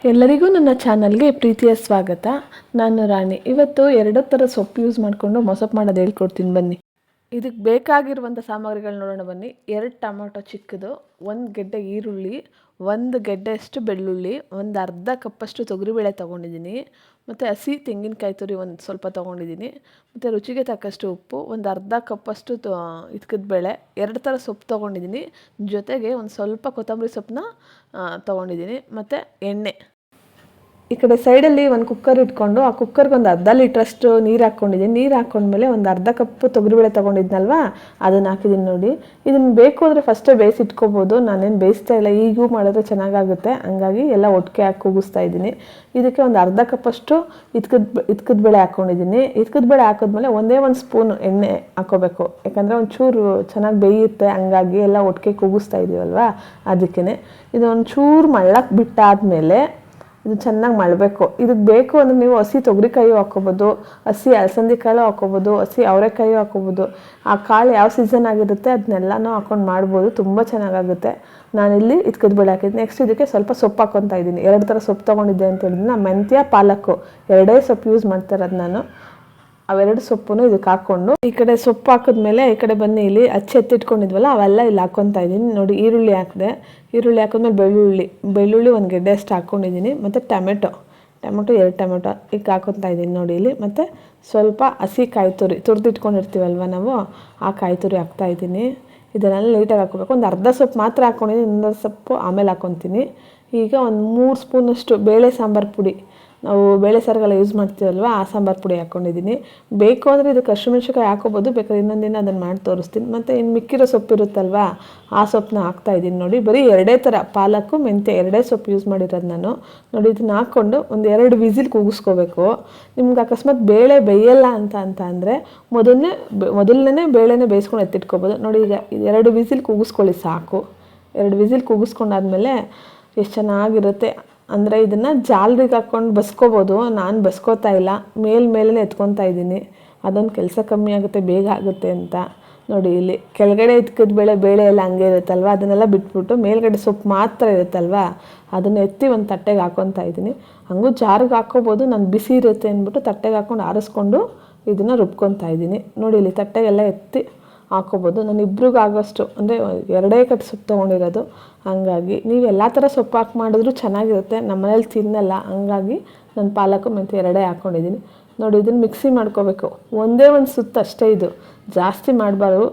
ಎಲ್ಲರಿಗೂ ನನ್ನ ಚಾನಲ್ಗೆ ಪ್ರೀತಿಯ ಸ್ವಾಗತ. ನಾನು ರಾಣಿ. ಇವತ್ತು ಎರಡು ಥರ ಸೊಪ್ಪು ಯೂಸ್ ಮಾಡಿಕೊಂಡು ಮೊಸಪ್ಪು ಮಾಡೋದು ಹೇಳ್ಕೊಡ್ತೀನಿ ಬನ್ನಿ. ಇದಕ್ಕೆ ಬೇಕಾಗಿರುವಂಥ ಸಾಮಗ್ರಿಗಳು ನೋಡೋಣ ಬನ್ನಿ. 2 ಟೊಮೊಟೊ ಚಿಕ್ಕದು, 1 ಗೆಡ್ಡೆ ಈರುಳ್ಳಿ, 1 ಗೆಡ್ಡೆಯಷ್ಟು ಬೆಳ್ಳುಳ್ಳಿ, ಒಂದು ಅರ್ಧ ಕಪ್ಪಷ್ಟು ತೊಗರಿಬೇಳೆ ತೊಗೊಂಡಿದ್ದೀನಿ, ಮತ್ತು ಹಸಿ ತೆಂಗಿನಕಾಯಿ ತುರಿ ಒಂದು ಸ್ವಲ್ಪ ತೊಗೊಂಡಿದ್ದೀನಿ, ಮತ್ತು ರುಚಿಗೆ ತಕ್ಕಷ್ಟು ಉಪ್ಪು, ಒಂದು ಅರ್ಧ ಕಪ್ಪಷ್ಟು ಇದ್ಕದ ಬೇಳೆ, 2 ಥರ ಸೊಪ್ಪು ತೊಗೊಂಡಿದ್ದೀನಿ, ಜೊತೆಗೆ ಒಂದು ಸ್ವಲ್ಪ ಕೊತ್ತಂಬರಿ ಸೊಪ್ಪನ್ನ ತೊಗೊಂಡಿದ್ದೀನಿ, ಮತ್ತು ಎಣ್ಣೆ. ಈ ಕಡೆ ಸೈಡಲ್ಲಿ ಒಂದು ಕುಕ್ಕರ್ ಇಟ್ಕೊಂಡು ಆ ಕುಕ್ಕರ್ಗೆ ಒಂದು ಅರ್ಧ ಲೀಟ್ರಷ್ಟು ನೀರು ಹಾಕ್ಕೊಂಡಿದ್ದೀನಿ. ನೀರು ಹಾಕ್ಕೊಂಡ್ಮೇಲೆ ಒಂದು ಅರ್ಧ ಕಪ್ಪು ತೊಗರಿಬೇಳೆ ತೊಗೊಂಡಿದ್ನಲ್ವ ಅದನ್ನು ಹಾಕಿದ್ದೀನಿ ನೋಡಿ. ಇದನ್ನು ಬೇಕು ಅಂದರೆ ಫಸ್ಟೇ ಬೇಯಿಸಿ ಇಟ್ಕೊಬೋದು. ನಾನೇನು ಬೇಯಿಸ್ತಾ ಇಲ್ಲ, ಈಗೂ ಮಾಡಿದ್ರೆ ಚೆನ್ನಾಗಾಗುತ್ತೆ, ಹಂಗಾಗಿ ಎಲ್ಲ ಒಟ್ಟಿಗೆ ಹಾಕಿ ಕೂಗಿಸ್ತಾ ಇದ್ದೀನಿ. ಇದಕ್ಕೆ ಒಂದು ಅರ್ಧ ಕಪ್ಪಷ್ಟು ಇದ್ಕದ ಬೇಳೆ ಹಾಕ್ಕೊಂಡಿದ್ದೀನಿ. ಇದ್ಕದ ಬೇಳೆ ಹಾಕಿದ್ಮೇಲೆ ಒಂದೇ ಒಂದು ಸ್ಪೂನ್ ಎಣ್ಣೆ ಹಾಕ್ಕೋಬೇಕು, ಯಾಕಂದರೆ ಒಂಚೂರು ಚೆನ್ನಾಗಿ ಬೇಯುತ್ತೆ, ಹಂಗಾಗಿ ಎಲ್ಲ ಒಟ್ಟಿಗೆ ಕೂಗಿಸ್ತಾ ಇದ್ದೀವಲ್ವ ಅದಕ್ಕೇ. ಇದು ಒಂಚೂರು ಮಳ್ಳಕ್ಕೆ ಬಿಟ್ಟಾದಮೇಲೆ ಇದು ಚೆನ್ನಾಗಿ ಮಳಬೇಕು. ಇದಕ್ಕೆ ಬೇಕು ಅಂದರೆ ನೀವು ಹಸಿ ತೊಗರಿಕಾಯಿ ಹಾಕ್ಕೊಬೋದು, ಹಸಿ ಅಲಸಂದಿ ಕಾಳು ಹಾಕ್ಕೊಬೋದು, ಹಸಿ ಅವರೆಕಾಯಿ ಹಾಕ್ಕೊಬೋದು. ಆ ಕಾಳು ಯಾವ ಸೀಸನ್ ಆಗಿರುತ್ತೆ ಅದನ್ನೆಲ್ಲನೂ ಹಾಕ್ಕೊಂಡು ಮಾಡ್ಬೋದು, ತುಂಬ ಚೆನ್ನಾಗಾಗುತ್ತೆ. ನಾನಿಲ್ಲಿ ಇದ್ಕದ ಬೇಳೆ ಹಾಕಿದ್ದೀನಿ. ನೆಕ್ಸ್ಟ್ ಇದಕ್ಕೆ ಸ್ವಲ್ಪ ಸೊಪ್ಪು ಹಾಕ್ಕೊತಾ ಇದ್ದೀನಿ. 2 ಥರ ಸೊಪ್ಪು ತೊಗೊಂಡಿದ್ದೆ ಅಂತ ಹೇಳಿದ್ದೀನಿ. ಮೆಂತ್ಯ, ಪಾಲಕ್ಕು 2 ಸೊಪ್ಪು ಯೂಸ್ ಮಾಡ್ತಾಯಿರೋದು ನಾನು. ಅವೆರಡು ಸೊಪ್ಪನ್ನು ಇದಕ್ಕೆ ಹಾಕ್ಕೊಂಡು ಈ ಕಡೆ ಸೊಪ್ಪು ಹಾಕಿದ್ಮೇಲೆ ಈ ಕಡೆ ಬನ್ನಿ, ಇಲ್ಲಿ ಎತ್ತಿಟ್ಕೊಂಡಿದ್ವಲ್ಲ ಅವೆಲ್ಲ ಇಲ್ಲಿ ಹಾಕ್ಕೊತಾ ಇದ್ದೀನಿ ನೋಡಿ. ಈರುಳ್ಳಿ ಹಾಕಿದೆ, ಈರುಳ್ಳಿ ಹಾಕಿದ್ಮೇಲೆ ಬೆಳ್ಳುಳ್ಳಿ 1 ಗೆಡ್ಡೆ ಅಷ್ಟು ಹಾಕ್ಕೊಂಡಿದ್ದೀನಿ, ಮತ್ತು ಟೊಮೆಟೊ 2 ಟೊಮೆಟೊ ಈಗ ಹಾಕ್ಕೊತಾ ಇದ್ದೀನಿ ನೋಡಿ ಇಲ್ಲಿ. ಮತ್ತು ಸ್ವಲ್ಪ ಹಸಿ ಕಾಯಿ ತುರಿದಿಟ್ಕೊಂಡಿರ್ತೀವಲ್ವ ನಾವು, ಆ ಕಾಯಿ ತುರಿ ಹಾಕ್ತಾಯಿದ್ದೀನಿ. ಇದನ್ನೆಲ್ಲ ನೀಟಾಗಿ ಹಾಕ್ಕೋಬೇಕು. ಒಂದು ಅರ್ಧ ಸೊಪ್ಪು ಮಾತ್ರ ಹಾಕ್ಕೊಂಡಿದ್ದೀನಿ, ಇನ್ನೊಂದು ಸೊಪ್ಪು ಆಮೇಲೆ ಹಾಕ್ಕೊತೀನಿ. ಈಗ ಒಂದು 3 ಸ್ಪೂನಷ್ಟು ಬೇಳೆ ಸಾಂಬಾರು ಪುಡಿ, ನಾವು ಬೇಳೆ ಸಾರಿಗೆಲ್ಲ ಯೂಸ್ ಮಾಡ್ತೀವಲ್ವ ಆ ಸಾಂಬಾರು ಪುಡಿ ಹಾಕ್ಕೊಂಡಿದ್ದೀನಿ. ಬೇಕು ಅಂದರೆ ಇದಕ್ಕೆ ಹಸಿಮೆಣ್ಸಿನ್ಕಾಯಿ ಹಾಕ್ಕೋಬೋದು, ಬೇಕಾದ್ರೆ ಇನ್ನೊಂದಿನ ಅದನ್ನು ಮಾಡಿ ತೋರಿಸ್ತೀನಿ. ಮತ್ತು ಇನ್ನು ಮಿಕ್ಕಿರೋ ಸೊಪ್ಪು ಇರುತ್ತಲ್ವ ಆ ಸೊಪ್ಪನ್ನ ಹಾಕ್ತಾಯಿದ್ದೀನಿ ನೋಡಿ. ಬರೀ 2 ಥರ ಪಾಲಕ್ಕು ಮೆಂತ್ಯ 2 ಸೊಪ್ಪು ಯೂಸ್ ಮಾಡಿರೋದು ನಾನು ನೋಡಿ. ಇದನ್ನ ಹಾಕ್ಕೊಂಡು ಒಂದು 2 ವಿಸಿಲ್ ಕೂಗಿಸ್ಕೋಬೇಕು. ನಿಮ್ಗೆ ಅಕಸ್ಮಾತ್ ಬೇಳೆ ಬೇಯಲ್ಲ ಅಂತ ಅಂದರೆ ಮೊದಲನೇ ಬೇಳೆನೇ ಬೇಯಿಸ್ಕೊಂಡು ಎತ್ತಿಟ್ಕೋಬೋದು ನೋಡಿ. ಈಗ 2 ವಿಸಿಲ್ ಕೂಗಿಸ್ಕೊಳ್ಳಿ ಸಾಕು. 2 ವಿಸಿಲ್ ಕೂಗಿಸ್ಕೊಂಡಾದ್ಮೇಲೆ ಎಷ್ಟು ಚೆನ್ನಾಗಿರುತ್ತೆ ಅಂದರೆ ಇದನ್ನು ಜಾಲರಿಗೆ ಹಾಕ್ಕೊಂಡು ಬಸ್ಕೋಬೋದು. ನಾನು ಬಸ್ಕೋತಾ ಇಲ್ಲ, ಮೇಲೇ ಎತ್ಕೊತಾ ಇದ್ದೀನಿ. ಅದೊಂದು ಕೆಲಸ ಕಮ್ಮಿ ಆಗುತ್ತೆ, ಬೇಗ ಆಗುತ್ತೆ ಅಂತ ನೋಡಿ. ಇಲ್ಲಿ ಕೆಳಗಡೆ ಇದ್ಕದ ಬೇಳೆ ಎಲ್ಲ ಹಂಗೆ ಇರುತ್ತಲ್ವ, ಅದನ್ನೆಲ್ಲ ಬಿಟ್ಬಿಟ್ಟು ಮೇಲ್ಗಡೆ ಸೊಪ್ಪು ಮಾತ್ರ ಇರುತ್ತಲ್ವ ಅದನ್ನು ಎತ್ತಿ ಒಂದು ತಟ್ಟೆಗೆ ಹಾಕ್ಕೊತಾ ಇದ್ದೀನಿ. ಹಂಗೂ ಜಾರಿಗೆ ಹಾಕ್ಕೋಬೋದು, ನಾನು ಬಿಸಿ ಇರುತ್ತೆ ಅಂದ್ಬಿಟ್ಟು ತಟ್ಟೆಗೆ ಹಾಕ್ಕೊಂಡು ಆರಿಸ್ಕೊಂಡು ಇದನ್ನು ರುಬ್ಕೊತಾ ಇದ್ದೀನಿ ನೋಡಿ. ಇಲ್ಲಿ ತಟ್ಟೆಗೆಲ್ಲ ಎತ್ತಿ ಹಾಕ್ಕೋಬೋದು. ನಾನು ಇಬ್ರಿಗೂ ಆಗೋಷ್ಟು ಅಂದರೆ 2 ಕಟ್ ಸೊಪ್ಪು ತೊಗೊಂಡಿರೋದು, ಹಂಗಾಗಿ ನೀವು ಎಲ್ಲ ಥರ ಸೊಪ್ಪು ಹಾಕಿ ಮಾಡಿದ್ರೂ ಚೆನ್ನಾಗಿರುತ್ತೆ. ನಮ್ಮ ಮನೇಲಿ ತಿನ್ನಲ್ಲ, ಹಂಗಾಗಿ ನಾನು ಪಾಲಕ್ಕು ಮೆಂತ್ಯ 2 ಹಾಕ್ಕೊಂಡಿದ್ದೀನಿ ನೋಡಿ. ಇದನ್ನು ಮಿಕ್ಸಿ ಮಾಡ್ಕೋಬೇಕು. ಒಂದೇ ಒಂದು ಸುತ್ತು ಅಷ್ಟೇ, ಇದು ಜಾಸ್ತಿ ಮಾಡಬಾರ್ದು.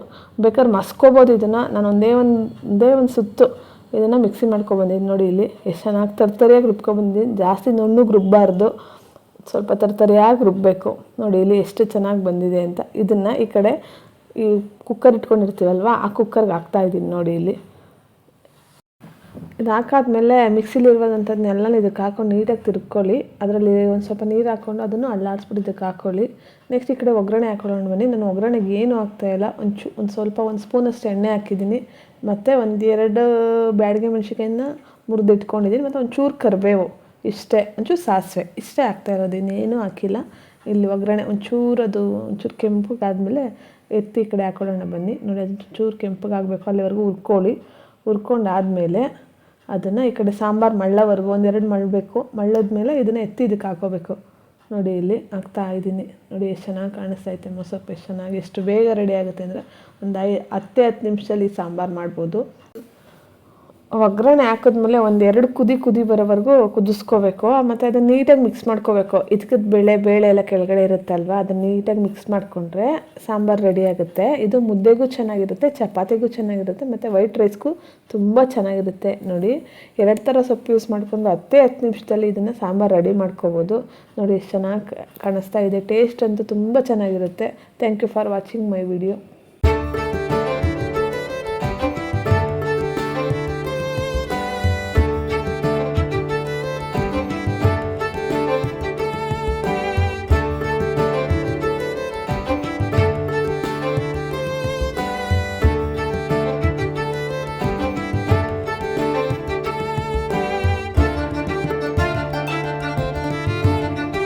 ಬೇಕಾದ್ರೆ ಮಸ್ಕೋಬೋದು ಇದನ್ನು. ನಾನು ಒಂದೇ ಒಂದು ಸುತ್ತು ಇದನ್ನು ಮಿಕ್ಸಿ ಮಾಡ್ಕೊಬಂದಿದ್ದೀನಿ ನೋಡಿ. ಇಲ್ಲಿ ಎಷ್ಟು ಚೆನ್ನಾಗಿ ತರ್ತರಿಯಾಗಿ ರುಬ್ಕೊಬಂದಿದ್ದೀನಿ. ಜಾಸ್ತಿ ನುಣ್ಣಗೆ ರುಬ್ಬಾರ್ದು, ಸ್ವಲ್ಪ ತರ್ತರಿಯಾಗಿ ರುಬ್ಬಬೇಕು ನೋಡಿ. ಇಲ್ಲಿ ಎಷ್ಟು ಚೆನ್ನಾಗಿ ಬಂದಿದೆ ಅಂತ. ಇದನ್ನು ಈ ಕಡೆ ಈ ಕುಕ್ಕರ್ ಇಟ್ಕೊಂಡಿರ್ತೀವಲ್ವ ಆ ಕುಕ್ಕರ್ಗೆ ಹಾಕ್ತಾಯಿದ್ದೀನಿ ನೋಡಿ. ಇಲ್ಲಿ ಇದು ಹಾಕಾದ್ಮೇಲೆ ಮಿಕ್ಸಿಲಿರುವಂಥದ್ದನ್ನೆಲ್ಲ ಇದಕ್ಕೆ ಹಾಕ್ಕೊಂಡು ನೀಟಾಗಿ ತಿರ್ಕೊಳ್ಳಿ. ಅದರಲ್ಲಿ ಒಂದು ಸ್ವಲ್ಪ ನೀರು ಹಾಕ್ಕೊಂಡು ಅದನ್ನು ಅಲ್ಲಾಡಿಸ್ಬಿಟ್ಟು ಇದಕ್ಕೆ ಹಾಕ್ಕೊಳ್ಳಿ. ನೆಕ್ಸ್ಟ್ ಈ ಕಡೆ ಒಗ್ಗರಣೆ ಹಾಕ್ಕೊಳ್ಳೋಣ ಬನ್ನಿ. ನಾನು ಒಗ್ಗರಣೆಗೆ ಏನೂ ಹಾಕ್ತಾಯಿಲ್ಲ. ಒಂದು ಸ್ಪೂನಷ್ಟು ಎಣ್ಣೆ ಹಾಕಿದ್ದೀನಿ, ಮತ್ತು 1-2 ಬ್ಯಾಡಗೆ ಮೆಣಸಿನ್ಕಾಯಿನ ಮುರಿದಿಟ್ಕೊಂಡಿದ್ದೀನಿ, ಮತ್ತು ಒಂಚೂರು ಕರಿಬೇವು ಇಷ್ಟೇ, ಒಂಚೂರು ಸಾಸಿವೆ ಇಷ್ಟೇ ಹಾಕ್ತಾಯಿರೋದು, ಇನ್ನೇನೂ ಹಾಕಿಲ್ಲ. ಇಲ್ಲಿ ಒಗ್ಗರಣೆ ಒಂಚೂರು ಕೆಂಪಗಾದ್ಮೇಲೆ ಎತ್ತಿ ಈ ಕಡೆ ಹಾಕ್ಕೊಳ್ಳೋಣ ಬನ್ನಿ ನೋಡಿ. ಅದು ಚೂರು ಕೆಂಪಗಾಗಬೇಕು, ಅಲ್ಲಿವರೆಗೂ ಹುರ್ಕೊಂಡಾದ್ಮೇಲೆ ಅದನ್ನು ಈ ಕಡೆ ಸಾಂಬಾರು ಮಳ್ಳವರೆಗೂ 1-2 ಮಳ್ಳಬೇಕು. ಮಳ್ಳದ್ಮೇಲೆ ಇದನ್ನು ಎತ್ತಿ ಇದಕ್ಕೆ ಹಾಕೋಬೇಕು ನೋಡಿ. ಇಲ್ಲಿ ಹಾಕ್ತಾಯಿದ್ದೀನಿ ನೋಡಿ. ಎಷ್ಟು ಚೆನ್ನಾಗಿ ಕಾಣಿಸ್ತೈತೆ ಮೊಸಪ್ಪು, ಎಷ್ಟು ಚೆನ್ನಾಗಿ, ಎಷ್ಟು ಬೇಗ ರೆಡಿ ಆಗುತ್ತೆ ಅಂದರೆ ಒಂದು 10 ನಿಮಿಷದಲ್ಲಿ ಸಾಂಬಾರು ಮಾಡ್ಬೋದು. ಒಗ್ಗರಣೆ ಹಾಕಿದ್ಮೇಲೆ 1-2 ಕುದಿ ಬರೋವರೆಗೂ ಕುದಿಸ್ಕೋಬೇಕು. ಮತ್ತು ಅದನ್ನು ನೀಟಾಗಿ ಮಿಕ್ಸ್ ಮಾಡ್ಕೋಬೇಕು. ಇದ್ಕದ ಬೇಳೆ ಎಲ್ಲ ಕೆಳಗಡೆ ಇರುತ್ತಲ್ವ, ಅದನ್ನು ನೀಟಾಗಿ ಮಿಕ್ಸ್ ಮಾಡಿಕೊಂಡ್ರೆ ಸಾಂಬಾರು ರೆಡಿ ಆಗುತ್ತೆ. ಇದು ಮುದ್ದೆಗೂ ಚೆನ್ನಾಗಿರುತ್ತೆ, ಚಪಾತಿಗೂ ಚೆನ್ನಾಗಿರುತ್ತೆ, ಮತ್ತು ವೈಟ್ ರೈಸ್ಗೂ ತುಂಬ ಚೆನ್ನಾಗಿರುತ್ತೆ ನೋಡಿ. 2 ಥರ ಸೊಪ್ಪು ಯೂಸ್ ಮಾಡಿಕೊಂಡು 10 ನಿಮಿಷದಲ್ಲಿ ಇದನ್ನು ಸಾಂಬಾರು ರೆಡಿ ಮಾಡ್ಕೋಬೋದು ನೋಡಿ. ಎಷ್ಟು ಚೆನ್ನಾಗಿ ಕಾಣಿಸ್ತಾ ಇದೆ. ಟೇಸ್ಟ್ ಅಂತೂ ತುಂಬ ಚೆನ್ನಾಗಿರುತ್ತೆ. Thank you for watching my video.